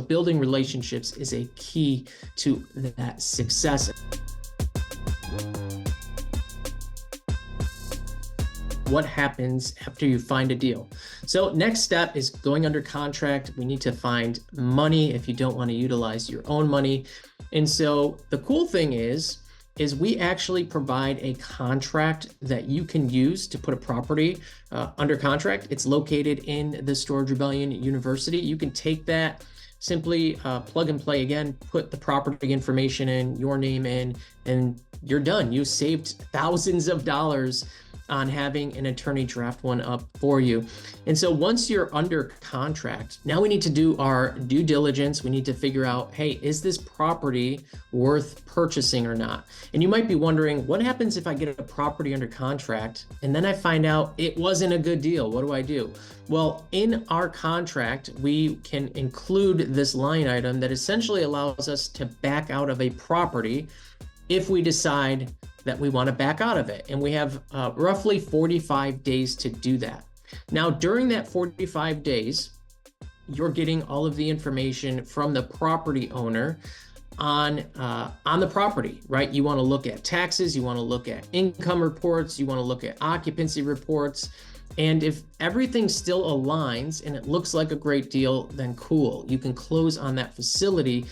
building relationships is a key to that success. What happens after you find a deal? So next step is going under contract. We need to find money if you don't want to utilize your own money. And so the cool thing is we actually provide a contract that you can use to put a property under contract. It's located in the Storage Rebellion University. You can take that, simply plug and play again, put the property information in, your name in, and you're done. You saved thousands of dollars on having an attorney draft one up for you. And so once you're under contract, now we need to do our due diligence. We need to figure out, hey, is this property worth purchasing or not? And you might be wondering, what happens if I get a property under contract and then I find out it wasn't a good deal? What do I do? Well, in our contract, we can include this line item that essentially allows us to back out of a property if we decide that we want to back out of it. And we have roughly 45 days to do that. Now, during that 45 days, you're getting all of the information from the property owner on the property, right? You want to look at taxes, you want to look at income reports, you want to look at occupancy reports. And if everything still aligns and it looks like a great deal, then cool, you can close on that facility.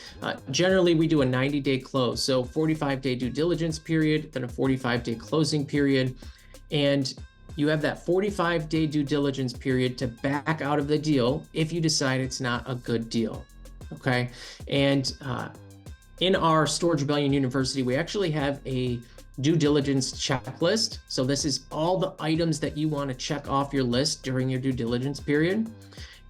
Generally, we do a 90-day close. So 45-day due diligence period, then a 45-day closing period. And you have that 45-day due diligence period to back out of the deal if you decide it's not a good deal, okay? And in our Storage Rebellion University, we actually have a due diligence checklist. So this is all the items that you want to check off your list during your due diligence period.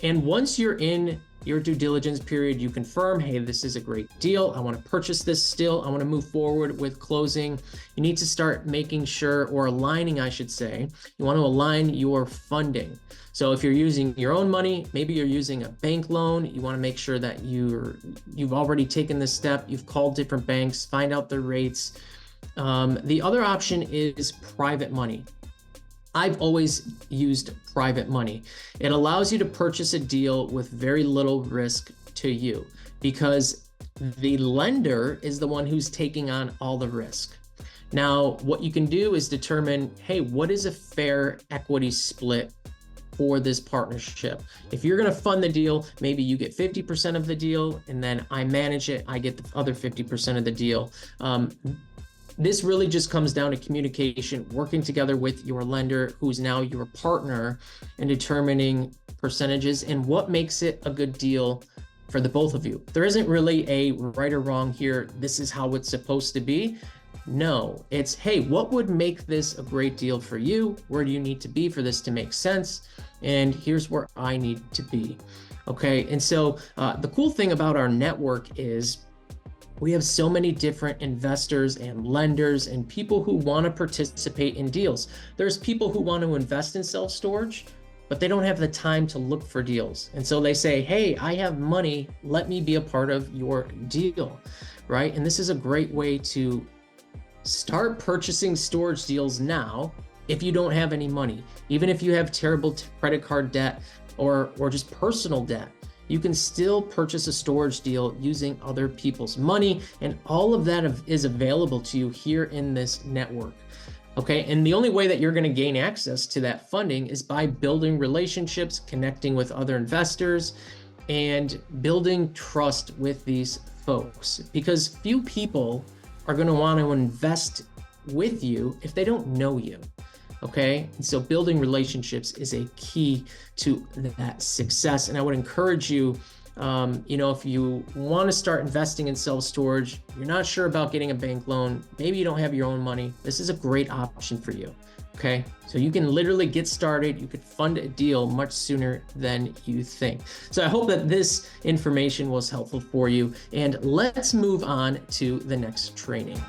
And once you're in your due diligence period, you confirm, hey, this is a great deal. I want to purchase this still. I want to move forward with closing. You need to start making sure, or aligning, I should say, you want to align your funding. So if you're using your own money, maybe you're using a bank loan, you want to make sure that you've already taken this step. You've called different banks, find out their rates. The other option is private money. I've always used private money. It allows you to purchase a deal with very little risk to you because the lender is the one who's taking on all the risk. Now, what you can do is determine, hey, what is a fair equity split for this partnership? If you're going to fund the deal, maybe you get 50% of the deal and then I manage it, I get the other 50% of the deal. This really just comes down to communication, working together with your lender, who's now your partner, and determining percentages and what makes it a good deal for the both of you. There isn't really a right or wrong here. This is how it's supposed to be. No, it's, hey, what would make this a great deal for you? Where do you need to be for this to make sense? And here's where I need to be. Okay, and so the cool thing about our network is we have so many different investors and lenders and people who want to participate in deals. There's people who want to invest in self-storage, but they don't have the time to look for deals. And so they say, hey, I have money, let me be a part of your deal, right? And this is a great way to start purchasing storage deals now if you don't have any money. Even if you have terrible credit card debt or just personal debt, you can still purchase a storage deal using other people's money, and all of that is available to you here in this network. Okay, and the only way that you're going to gain access to that funding is by building relationships, connecting with other investors, and building trust with these folks, because few people are going to want to invest with you if they don't know you. Okay, and so building relationships is a key to that success. And I would encourage you, if you want to start investing in self-storage, you're not sure about getting a bank loan, maybe you don't have your own money, this is a great option for you. Okay, so you can literally get started. You could fund a deal much sooner than you think. So I hope that this information was helpful for you, and let's move on to the next training.